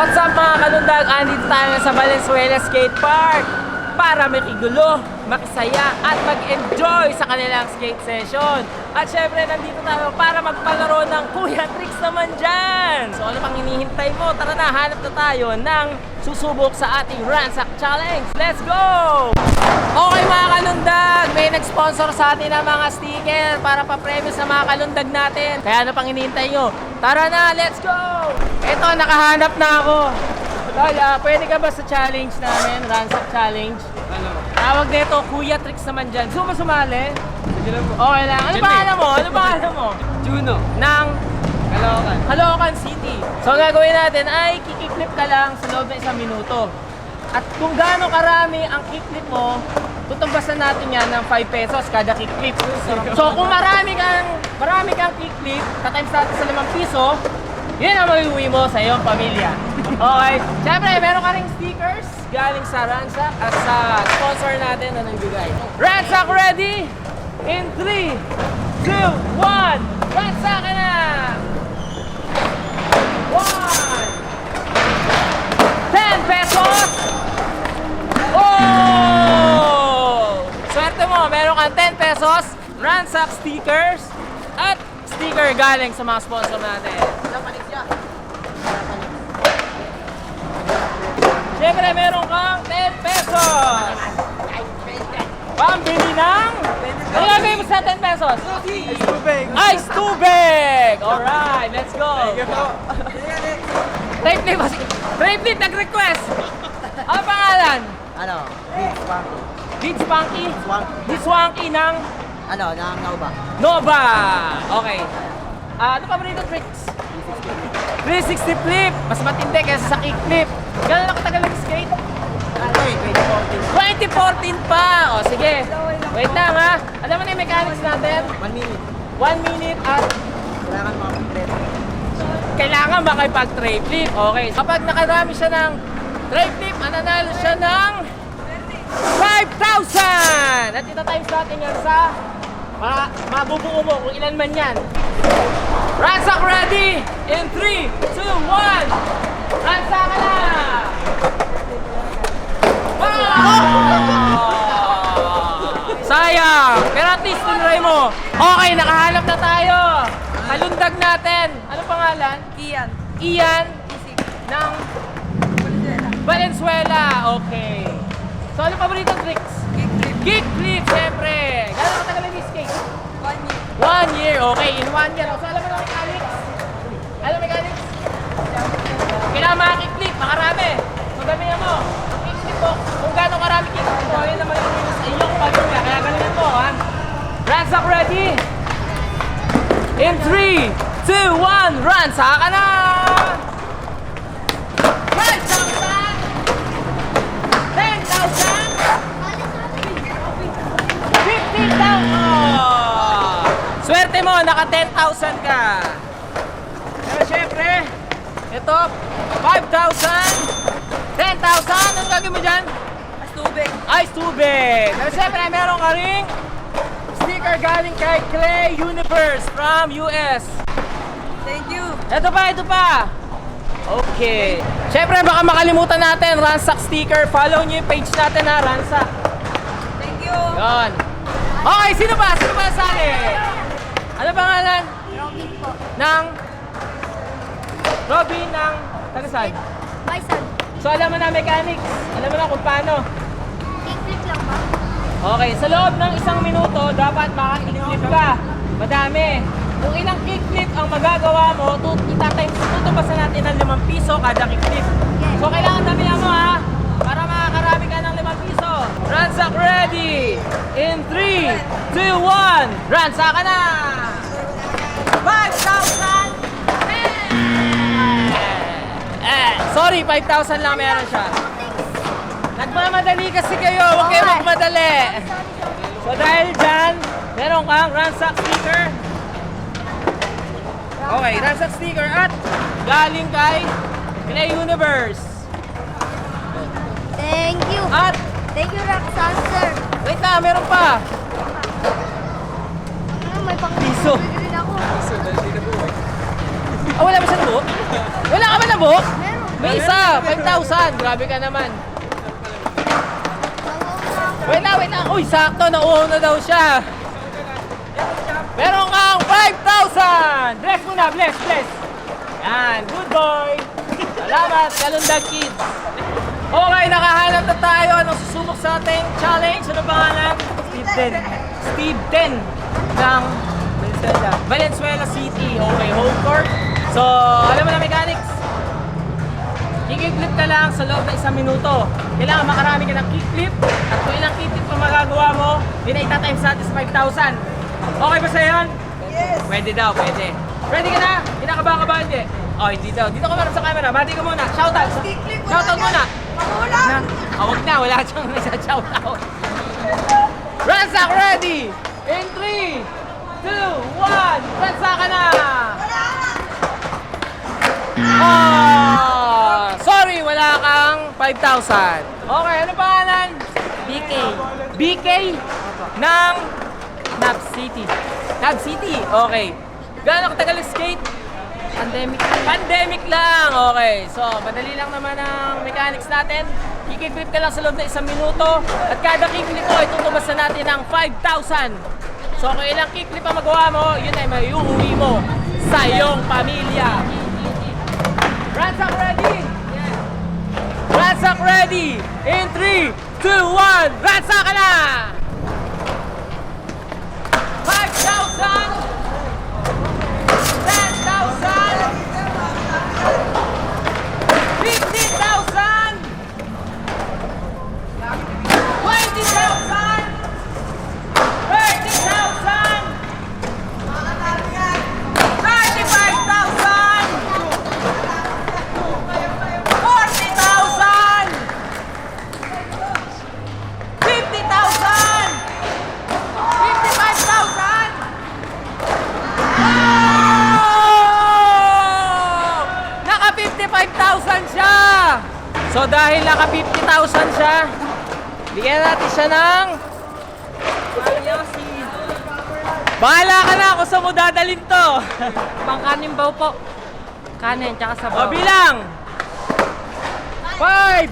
What's up mga kalundag? Andito tayo sa Valenzuela Skate Park para makigulo, makisaya at mag-enjoy sa kanilang skate session. At syempre nandito tayo para magpalaro ng Kuya Tricks naman dyan. So ano pang hinihintay mo? Tara na, hanap na tayo ng susubok sa ating Ransack Challenge. Let's go! Okay mga kalundag, may nag-sponsor sa atin ng mga sticker para pa-premyo sa mga kalundag natin. Kaya ano pang hinihintay nyo? Tara na, let's go! Eto, nakahanap na ako. Tol, pwede ka ba sa challenge namin, Ransack Challenge? Ano? Tawag nito, Kuya Tricks naman dyan. Gusto mo sumali? Sige lang po. Okay lang. Ano pangalan mo? Ano pangalan mo? Juno. Nang Caloocan. Caloocan City. So, ang gagawin natin ay kikiklip ka lang sa loob ng 1 minuto. At kung gaano karami ang kickflip mo, tutumbasan natin yan ng 5 pesos kada kickflip. So, kung marami kang kickflip, tatimes natin sa 5 piso, yun ang maiuwi mo sa iyong pamilya. Okay? Siyempre, meron ka ring stickers galing sa Ransack at sa sponsor natin na nagbigay. Ransack ready? In 3, 2, 1, Ransack ka na! 1! 10 pesos! Oh! Swerte mo, meron kang 10 pesos, Ransack stickers, at sticker galing sa mga sponsor natin. Siyempre, meron kang 10 pesos! Pambili ng... Ano gagawin mo sa 10 pesos? Ice tubig. Ice tubig! Alright, let's go! Trade nag-request! Ano pangalan? Ano? Beach Funky. Beach Funky? Swanky. Beach Funky ng Ano? Nang Nauba. Nova! Okay. Ano pa rito tricks? 360 flip! Mas matindi kaysa sa kick flip. Gano'n na katagal nag-skate? Ay, 2014 pa! O sige, wait lang ha. Alam mo na yung mechanics natin? 1 minute. 1 minute at Kailangan mga pag-trip. kailangan makipag-tray flip. Okay, kapag nakarami siya ng tray flip, mananalo siya ng 5,000! At ita-times natin yan sa mabubuo mo kung ilan man yan. Ransack ready! In 3, 2, 1! Ransack ka na! Sayang! Pero at least tinry mo. Okay, nakahanap na tayo. Kalundag natin. Ano pangalan? Ian. Ian ng Valenzuela. Okay. So ano paborito tricks? Kickflip. Kickflip, syempre. Gano'n katagal nag-skate? 1 year. 1 year. Okay, in 1 year. So alam mo na mechanics? Alam mo mechanics? Kailangan maka-kickflip, makarami. So gamihan mo. Ang kickflip mo, kung gano'ng karami kickflip mo, yun naman yung sa iyong pamilya. Kaya ganun mo, ha? Ransack ready? In 3, 2, 1, Ransack ka na! 5,000! 10,000! 15,000! Oh! Swerte mo, naka 10,000 ka. Pero syempre, ito, 5,000, 10,000, ano gagawin mo dyan? Mas tubig. Ice tubig. Pero syempre, meron ka ring sticker galing kay Clay Universe from US. Thank you. Ito pa. Okay. Syempre, baka makalimutan natin, Ransack sticker. Follow nyo yung page natin na Ransack. Thank you. Yon. Okay, sino ba? Sino ba sali? Ano pangalan? Robin po. Ng Robin ng Tagasan. Bison. So alam mo na mechanics. Alam mo na kung paano. Kickflip lang ba? Okay, sa loob ng 1 minuto, dapat maka-kickflip ka. Madami. Kung ilang kickflip ang magagawa mo, tutubasan natin ng 5 piso kada kickflip. So kailangan damihan mo ha, para makakarami ka ng 5 piso. Ransack ready! In 3, 2, 1, Ransack ka na! 5,000! Sorry, 5,000 lang meron siya. Nagmamadali kasi kayo, huwag kayo magmadali. So dahil dyan, meron kang Ransack sticker. Okay, Ransack sticker at galing kay Clay Universe. Thank you. At, Thank you, Roxanne, sir. wait na, meron pa. May pang Piso. rin ako. Wala ba siya na buhok? Wala ka ba na buhok? Meron. May isa, 5,000. Grabe ka naman. Wait lang. Uy, sakto. Nauuhaw na daw siya. Meron kang 5,000. Bless muna, bless. Yan, good boy. Salamat, Kalundag Kids. Okay, nakahanap na tayo. Anong susubok sa ating challenge? Ano pangalan? Steve 10 ng Valenzuela City. Okay, home court. So, alam mo na mechanics. Kick-flip ka lang sa loob ng 1 minuto. Kailangan makarami ka ng kick-flip. At kung ilang kick-flip ang magagawa mo, yun ay itatimes natin sa 5,000. Okay ba sa'yo yun? Yes! Pwede daw, pwede. Ready ka na? Kinakabahan ka ba? Hindi. Oh, hindi daw. Dito ka muna sa camera. Bati ka muna. Shoutout. Shoutout muna. Magulang! Wag na. Wala siyang nasa-shoutout. Ransack ready! In 3, 2, 1. Ransack ka na! Oh! Sorry, wala kang 5,000. Okay, ano pangalan? BK ng Nab City. Okay. Gaano katagal skate? Pandemic lang. Okay. So, madali lang naman ang mechanics natin. Kick-flip ka lang sa loob ng 1 minuto. At kada kick-flip mo, itutubasan natin ng 5,000. So, kung ilang kick-flip ang magawa mo, yun ay may uuwi mo sa iyong pamilya. Ransack ready? Ransack ready? In 3, 2, 1. Ransack ka na! 5,000! 10,000! 15,000! 20,000! 30,000! 35,000! 40,000! 50,000! 55,000! Naka 55,000 siya! So dahil naka 50,000 siya, bigyan natin siya ng bahala ka na kung saan mo dadalhin to. Pangkanin baw po. Kanin, tsaka sabaw. O bilang 5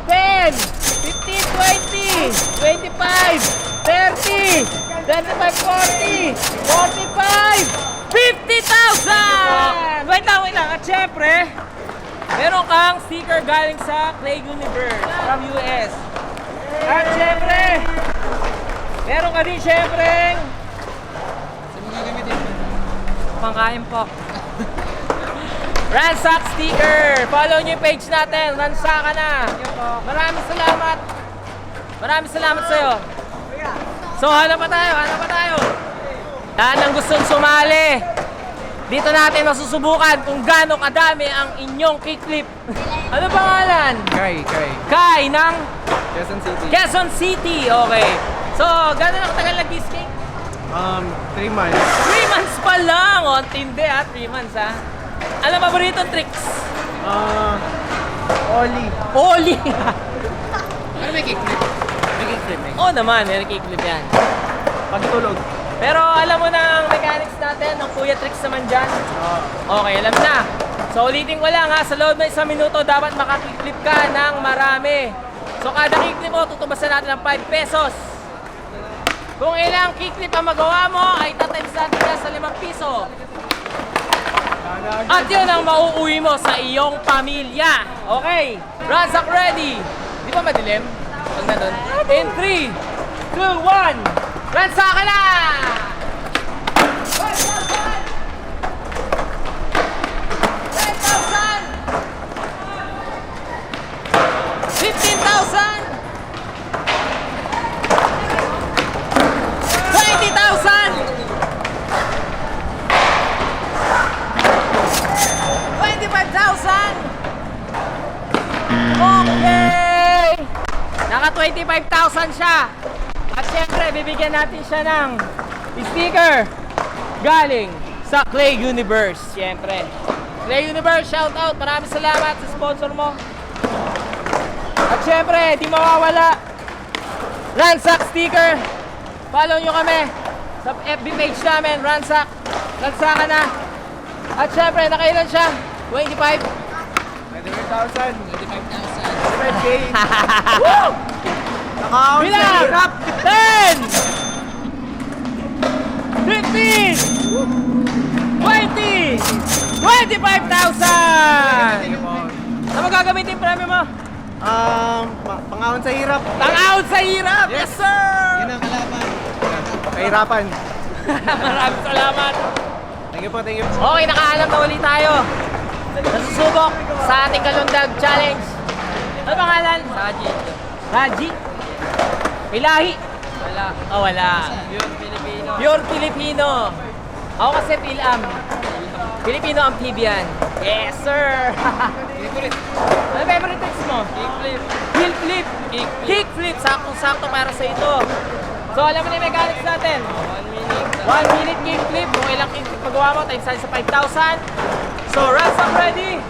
10 15 20 25 30 35 40 45 50,000! Wait lang. At syempre, meron kang sticker galing sa Clay Universe from US. At syempre, meron ka din syempre Pangkain po. Ransack sticker. Follow nyo yung page natin. Ransack ka na. Maraming salamat sa'yo. So, hanap pa tayo. Yan ang gustong sumali. Dito natin masusubukan kung gaano kadami ang inyong kickflip. Ano pangalan? Kai ng Quezon City. Okay. So, gano'n na katagal nag-skate? 3 months. 3 months pa lang. O, ang tindi ha. 3 months ha. Ano paboritong tricks? Ollie. Ano may kickflip? May kickflip eh. Oo naman, may kickflip yan. Pagtulog. Pero alam mo na ang mechanics natin, ang kuya tricks naman dyan. Okay, alam na. So ulitin ko lang ha, sa loob ng 1 minuto dapat makakickflip ka ng marami. So kada kickflip mo, tutubasan natin ng 5 pesos. Kung ilang kickflip ang magawa mo, ay tatimes natin yan sa 5 piso. At yun ang mauuwi mo sa iyong pamilya. Okay, Ransack ready. Di ba madilim? Pag na doon. In 3, 2, 1. Ransack ka na! 25,000 siya. At syempre, bibigyan natin siya ng sticker galing sa Clay Universe. Syempre. Clay Universe, shout out. Maraming salamat sa sponsor mo. At syempre, di mawawala. Ransack sticker. Follow nyo kami sa FB page namin, Ransack. Ransack ka na. At syempre, nakailan siya? 25? 25,000. 25K. Naka-out sa Bilang! hirap. 10! 15! 20! 25,000! Ano mo gagamitin yung premyo mo? Pangahon sa hirap. Tang-out sa hirap! Yes, sir! Yun ang kalaban. Kahirapan. Maraming salamat. Thank you po, thank you. Okay, nakahanap na ulit tayo. Nasusubok sa ating Kalundag Challenge. Ano pangalan? Raji. Raji? Ilahi? Wala. Oh, wala. Pure Filipino. Pure Filipino. Ako kasi Pilam. Filipino Amphibian. Yes, sir. Ano favorite text mo? Kickflip. Heel flip. Kickflip. Saktong-sakto para sa ito. So, alam mo na yung mechanics natin. 1 minute. 1 minute kickflip. Kung ilang kickflip magawa mo, times natin sa 5,000. So, runs up ready.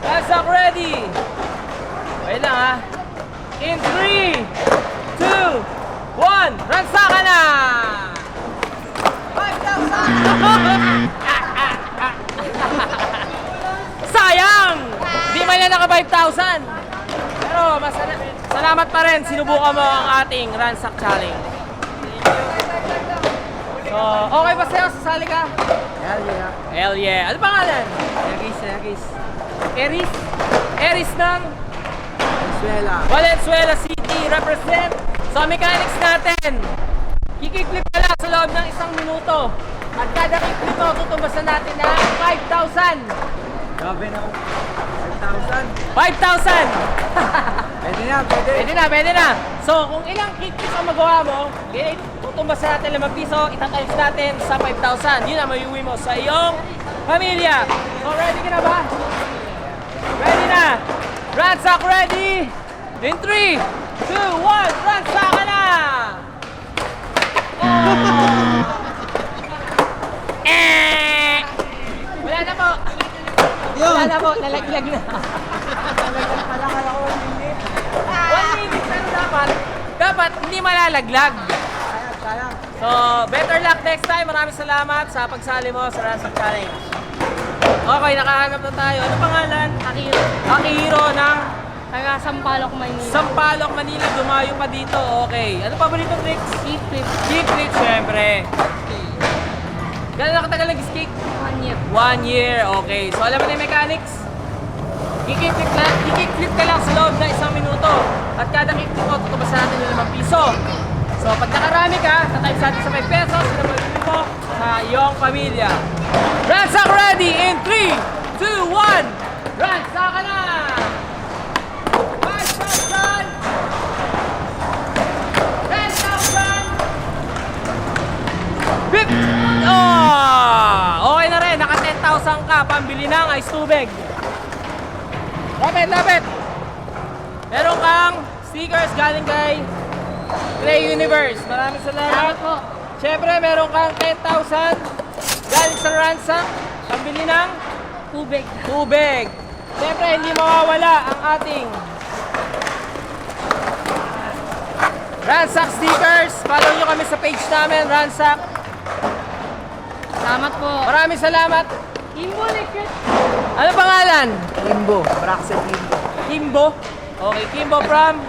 Runs up ready. Wait lang ha. In 3, 2, 1. Ransa ka na! 5,000! Sayang! Di man yan naka 5,000. Pero salamat pa rin. Sinubukan mo ang ating Ransack Challenge. So, okay ba sa'yo? Sasali ka? Hell yeah. Hell yeah. Ano pangalan? Eris. Eris? Eris ng Venezuela. Valenzuela City. Represent. So, mechanics natin. Kikiklip ka lang sa loob ng 1 minuto. At kada kiklip mo, tutumbasan natin na 5,000. Grabe na ako. 5,000. 5,000! Pwede na, pwede. Pwede na. So, kung ilang kickflips ang magawa mo, tutumbasan natin 5 piso, itatimes natin sa 5,000. Yun ang mayuwi mo sa iyong pamilya. So, ready ka na ba? Ready na! Ransack ready! In 3, 2, 1, ransack ka na! Wala na po! Wala na po, nalaglag na. Nalaglag pala kala ko 1 minute. 1 minute, pero dapat hindi malalaglag. Sayang. So, better luck next time. Maraming salamat sa pagsali mo sa Ransack Challenge. Okay, nakahanap na tayo. Ano pangalan? Akiro. Akihiro ng Taga Sampaloc, Maynila. Sampaloc, Manila. Dumayo pa dito. Okay. Ano paborito tricks? Kickflip. Kickflip, syempre. Gano'n na katagal nag-skate? 1 year. 1 year. Okay. So, alam mo na yung mechanics? Kickflip ka lang sa loob na 1 minuto. At kada kickflip mo, tutubasan natin yung 5 piso. So, pag nakarami ka, tatimes natin sa 5 pesos, sinabalik mo sa iyong pamilya. Ransack ready in 3, 2, 1. Ransack ka na! 5,000! 10,000! Oh! Okay na rin, naka 10,000 ka, pambili ng ice tubig. Lapit! Meron kang stickers galing kay Play Universe. Maraming salamat po. Siyempre, meron kang 10,000 galing sa Ransack, pambili ng tubig. Siyempre, hindi mawawala ang ating Ransack stickers. Follow nyo kami sa page namin, Ransack. Salamat po. Maraming salamat. Ano pangalan? Kimbo. Braxel Kimbo. Kimbo. Okay, Kimbo from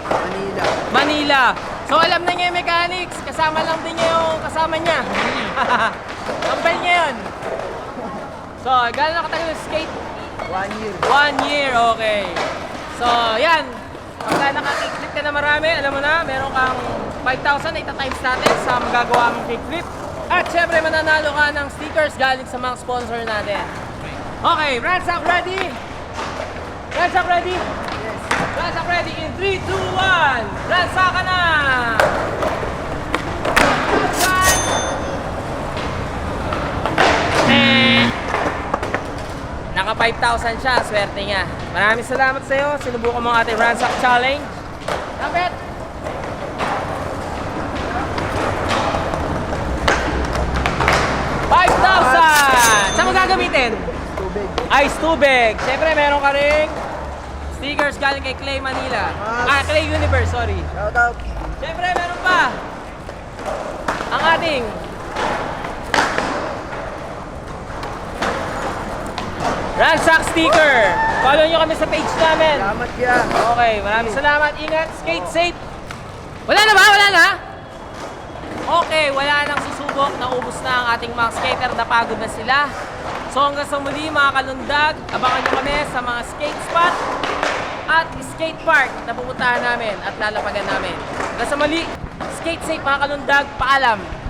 Manila. Manila. So alam na niya yung mechanics. Kasama lang din niya yung kasama niya. Kambal niya yun. So, gano'n na katagal yung skate? 1 year. 1 year, okay. So, yan. Pagka naka-kickflip ka na marami, alam mo na, meron kang 5,000 na itatimes natin sa magagawa mong kickflip. At syempre, mananalo ka ng stickers galing sa mga sponsor natin. Okay, Ransack ready? Ransack ready? Yes. Ransack ready in 3, 2, 1. Ransack ka na! Naka 5,000 siya, swerte niya. Maraming salamat sa iyo. Sinubukan mo ang ating Ransack Challenge. Lapit! Saan mo gagamitin? Tubig. Ice tubig. Siyempre, meron ka ring stickers galing kay Clay Manila. Clay Universe, sorry. Shout out. Siyempre, meron pa ang ating Ransack sticker. Follow nyo kami sa page namin. Salamat yan. Okay, maraming salamat. Ingat, skate safe. Wala na ba? Wala na? Okay, wala nang susubok. Naubos na ang ating mga skater. Napagod na sila. So hanggang sa muli mga kalundag, abangan nyo kami sa mga skate spot at skate park na pupuntahan namin at lalapagan namin. Hanggang sa muli, skate safe mga kalundag. Paalam!